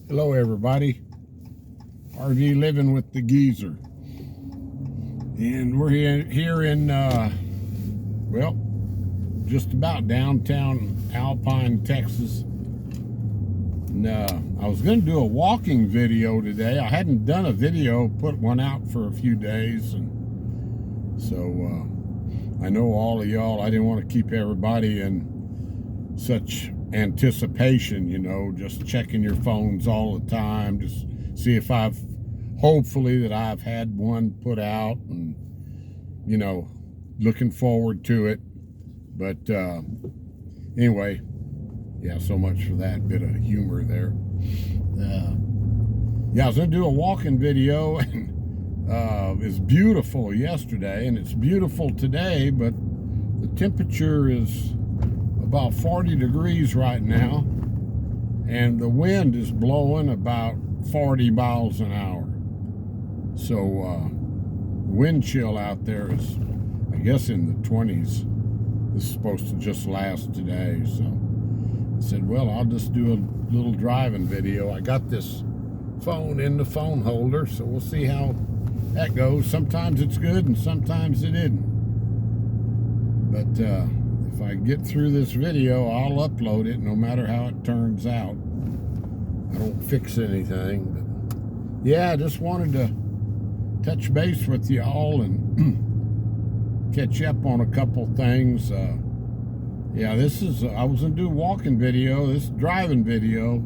Hello everybody, RV Living with the Geezer, and we're here in well, just about downtown Alpine, Texas. And I was going to do a walking video today. I hadn't done a video, put one out for a few days, and so I know all of y'all, I didn't want to keep everybody in such anticipation, you know, just checking your phones all the time, just see if hopefully that I've had one put out, and you know, looking forward to it. But anyway, yeah, so much for that bit of humor there. Yeah, I was gonna do a walking video, and it's beautiful yesterday and it's beautiful today, but the temperature is about 40 degrees right now, and the wind is blowing about 40 miles an hour. So wind chill out there is, I guess, in the 20s. This is supposed to just last today, so I said, well, I'll just do a little driving video. I got this phone in the phone holder, so we'll see how that goes. Sometimes it's good and sometimes it isn't. But if I get through this video, I'll upload it no matter how it turns out. I don't fix anything, but yeah, I just wanted to touch base with y'all and catch up on a couple things. Yeah, this is, I was gonna do a walking video, this driving video.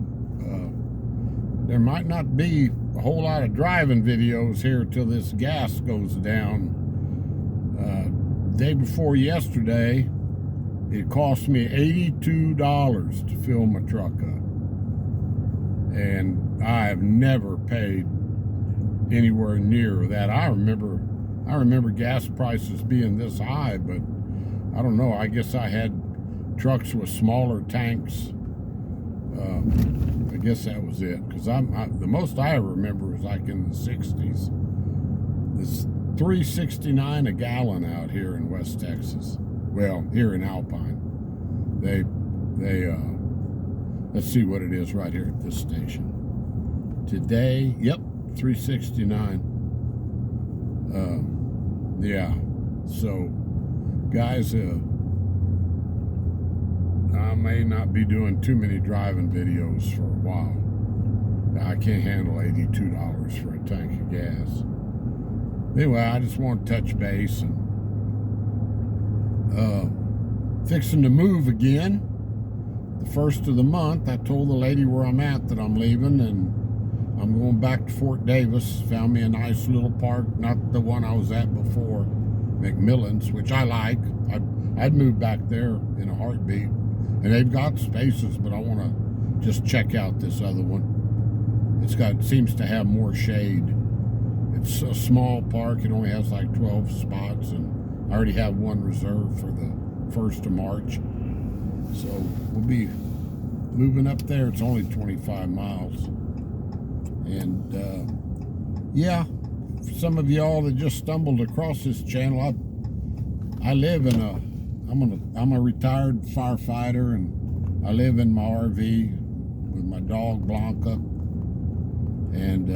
There might not be a whole lot of driving videos here till this gas goes down. Day before yesterday, it cost me $82 to fill my truck up. And I have never paid anywhere near that. I remember gas prices being this high, but I don't know. I guess I had trucks with smaller tanks. I guess that was it. Because the most I remember was like in the 60s. It's $3.69 a gallon out here in West Texas. Well, here in Alpine. They let's see what it is right here at this station. Today, yep, $3.69. Yeah, so guys, I may not be doing too many driving videos for a while. I can't handle $82 for a tank of gas. Anyway, I just want to touch base, and fixing to move again. The first of the month, I told the lady where I'm at that I'm leaving, and I'm going back to Fort Davis. Found me a nice little park, not the one I was at before, McMillan's, which I like. I'd move back there in a heartbeat. And they've got spaces, but I want to just check out this other one. Seems to have more shade. It's a small park. It only has like 12 spots, and I already have one reserved for the 1st of March. So we'll be moving up there. It's only 25 miles. And yeah, for some of y'all that just stumbled across this channel, I live in I'm a retired firefighter, and I live in my RV with my dog Blanca. And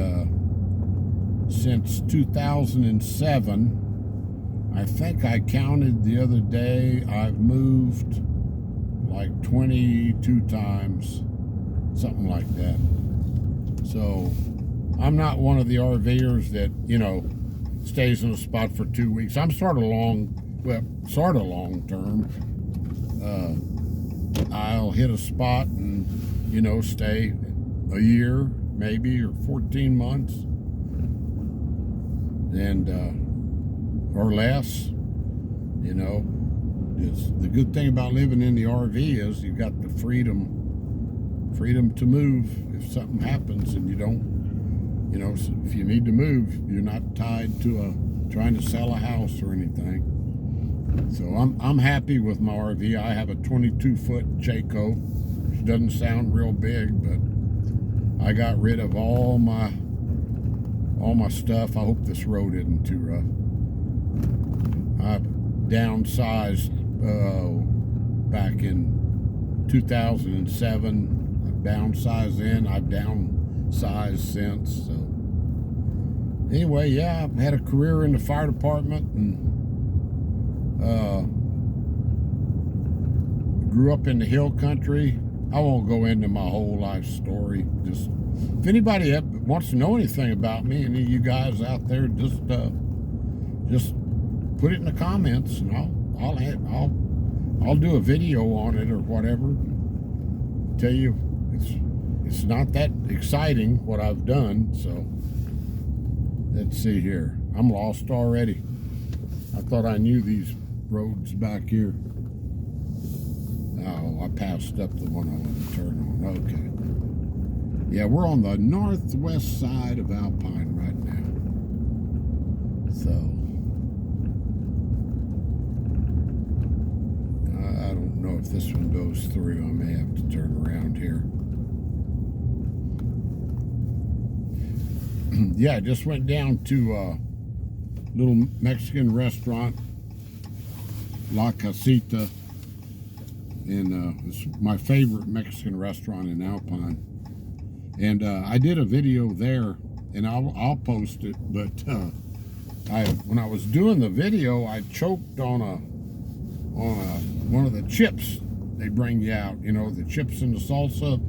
since 2007, I think I counted the other day, I've moved like 22 times, something like that. So I'm not one of the RVers that, you know, stays in a spot for 2 weeks. I'm sort of long term. I'll hit a spot and, you know, stay a year maybe, or 14 months, and or less. You know, the good thing about living in the RV is you've got the freedom to move if something happens, and you don't, you know, if you need to move, you're not tied to trying to sell a house or anything. So I'm happy with my RV. I have a 22-foot Jayco, which doesn't sound real big, but I got rid of all my stuff. I hope this road isn't too rough. I downsized back in 2007. I downsized then. I've size since. So anyway, yeah, I've had a career in the fire department and grew up in the hill country. I won't go into my whole life story. Just if anybody wants to know anything about me, any of you guys out there, just put it in the comments, and I'll do a video on it or whatever. Tell you, it's not that exciting what I've done. So let's see here. I'm lost already. I thought I knew these roads back here. Oh, I passed up the one I want to turn on. Okay. Yeah, we're on the northwest side of Alpine right now. So I don't know if this one goes through. I may have to turn around here. Yeah, I just went down to a little Mexican restaurant, La Casita, and it's my favorite Mexican restaurant in Alpine. And I did a video there, and I'll post it. But when I was doing the video, I choked on one of the chips they bring you out. You know, the chips and the salsa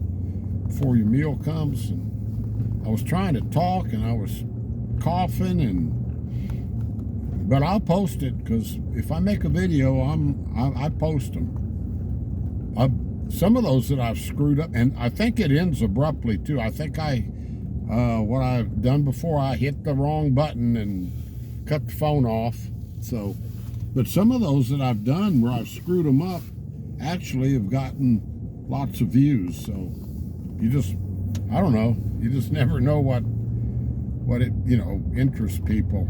before your meal comes. And I was trying to talk, and I was coughing, but I'll post it, because if I make a video, I post them. Some of those that I've screwed up, and I think it ends abruptly too. I think what I've done before, I hit the wrong button and cut the phone off. So, but some of those that I've done where I've screwed them up actually have gotten lots of views. So I don't know. You just never know what it, interests people.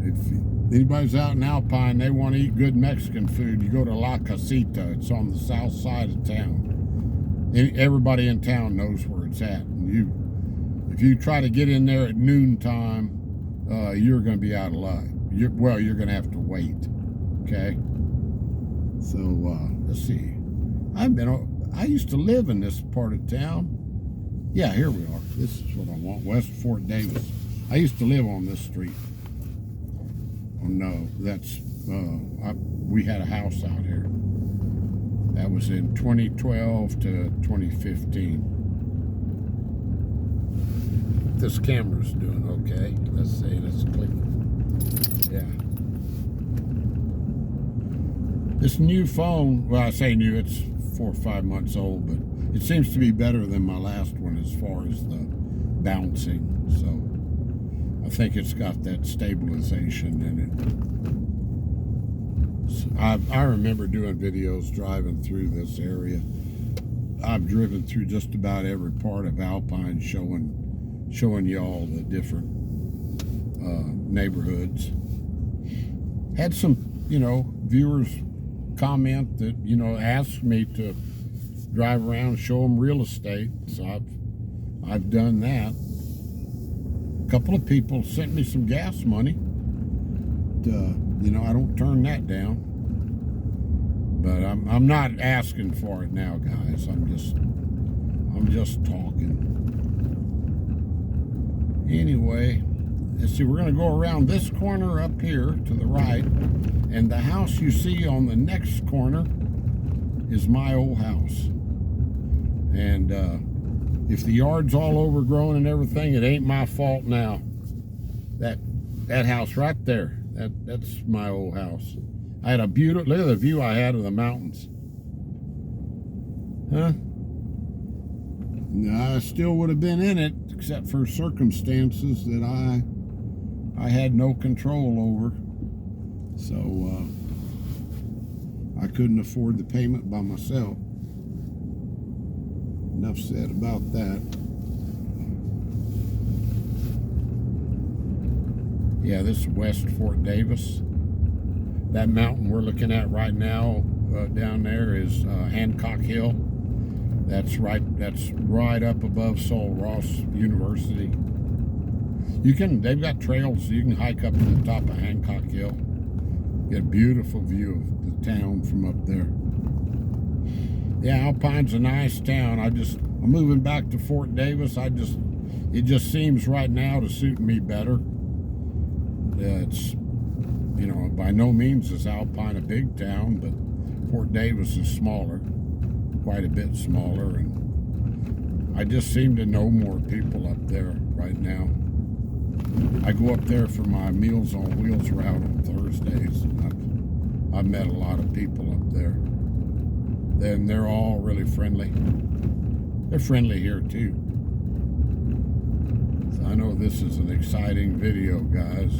If anybody's out in Alpine, they want to eat good Mexican food, you go to La Casita. It's on the south side of town. Everybody in town knows where it's at. And if you try to get in there at noontime, you're going to be out of luck. You're going to have to wait. Okay? So, let's see. I used to live in this part of town. Yeah, here we are. This is what I want. West Fort Davis. I used to live on this street. Oh no, we had a house out here. That was in 2012 to 2015. This camera's doing okay. Let's see, let's click. Yeah. This new phone, well, I say new, it's 4 or 5 months old, but it seems to be better than my last one as far as the bouncing. So I think it's got that stabilization in it. So I remember doing videos driving through this area. I've driven through just about every part of Alpine, showing y'all the different neighborhoods. Had some, viewers comment that, asked me to drive around, show them real estate. So I've done that. A couple of people sent me some gas money. I don't turn that down. But I'm not asking for it now, guys. I'm just talking. Anyway, let's see. We're gonna go around this corner up here to the right, and the house you see on the next corner is my old house. And if the yard's all overgrown and everything, it ain't my fault now. That house right there, that's my old house. I had a beautiful, look at the view I had of the mountains. Huh? I still would have been in it, except for circumstances that I had no control over. So I couldn't afford the payment by myself. Enough said about that. Yeah, this is West Fort Davis. That mountain we're looking at right now down there is Hancock Hill. That's right up above Sul Ross University. They've got trails so you can hike up to the top of Hancock Hill. Get a beautiful view of the town from up there. Yeah, Alpine's a nice town. I'm moving back to Fort Davis. It just seems right now to suit me better. It's, you know, by no means is Alpine a big town, but Fort Davis is smaller, quite a bit smaller, and I just seem to know more people up there right now. I go up there for my Meals on Wheels route on Thursdays, and I've met a lot of people up there. Then they're all really friendly. They're friendly here too. So I know this is an exciting video, guys.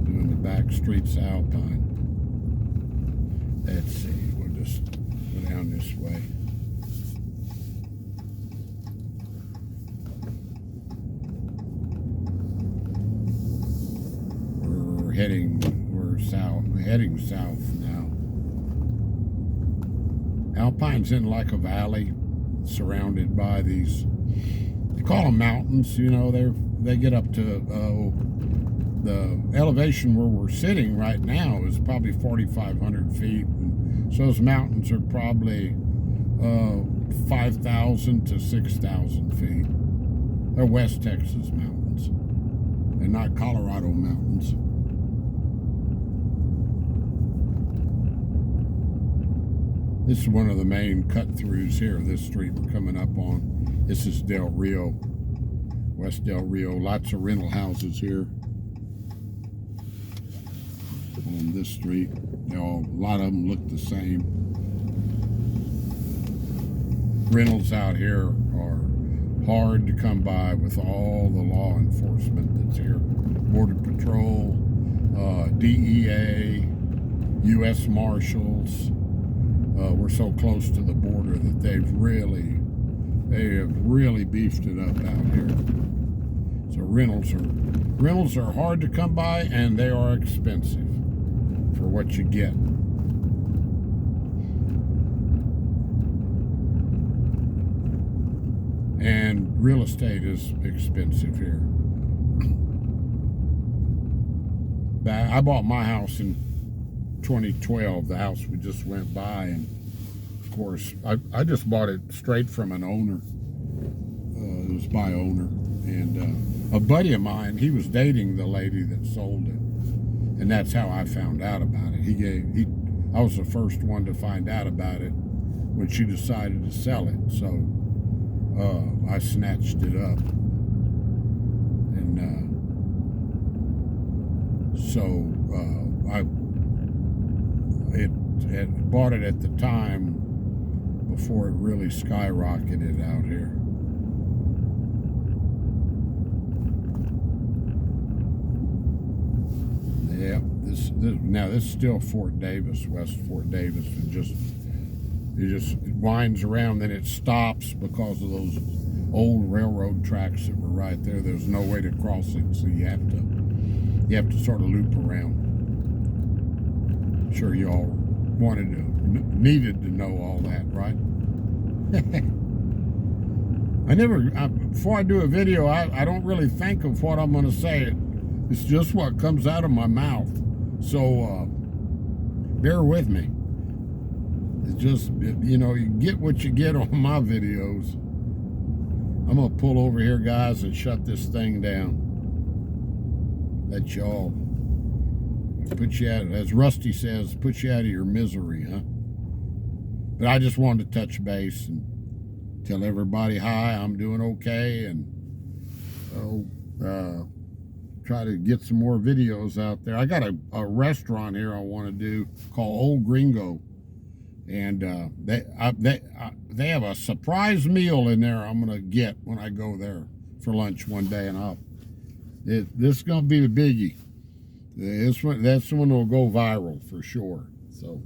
Doing the back streets of Alpine. Let's see, we'll just go down this way. We're heading south now. Alpine's in like a valley, surrounded by these, they call them mountains, you know, they get up to, the elevation where we're sitting right now is probably 4,500 feet. And so those mountains are probably 5,000 to 6,000 feet. They're West Texas mountains. They're not Colorado mountains. This is one of the main cut-throughs here, this street we're coming up on. This is Del Rio, West Del Rio. Lots of rental houses here on this street. A lot of them look the same. Rentals out here are hard to come by with all the law enforcement that's here. Border Patrol, DEA, U.S. Marshals. We're so close to the border that they have really beefed it up out here. So rentals are hard to come by, and they are expensive for what you get. And real estate is expensive here. I bought my house in 2012, the house we just went by, and of course I just bought it straight from an owner. It was by owner, and a buddy of mine, he was dating the lady that sold it, and that's how I found out about it. I was the first one to find out about it when she decided to sell it, so I snatched it up, and I bought it at the time before it really skyrocketed out here. Yeah, this is still Fort Davis, West Fort Davis. It just winds around, then it stops because of those old railroad tracks that were right there. There's no way to cross it, so you have to sort of loop around. I'm sure you all needed to know all that, right? Before I do a video, I don't really think of what I'm going to say. It's just what comes out of my mouth. So bear with me. It's just, you know, you get what you get on my videos. I'm going to pull over here, guys, and shut this thing down. Let y'all, put you out, as Rusty says, put you out of your misery, huh? But I just wanted to touch base and tell everybody hi, I'm doing okay, and try to get some more videos out there. I got a restaurant here I want to do called Old Gringo, and they have a surprise meal in there I'm gonna get when I go there for lunch one day, and this is gonna be the biggie. That's one that'll go viral for sure. So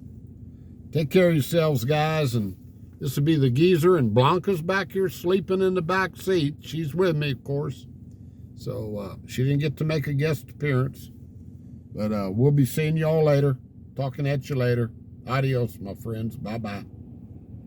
take care of yourselves, guys, and this will be the geezer, and Blanca's back here sleeping in the back seat. She's with me, of course. So she didn't get to make a guest appearance, but we'll be seeing y'all later, talking at you later. Adios, my friends. Bye-bye.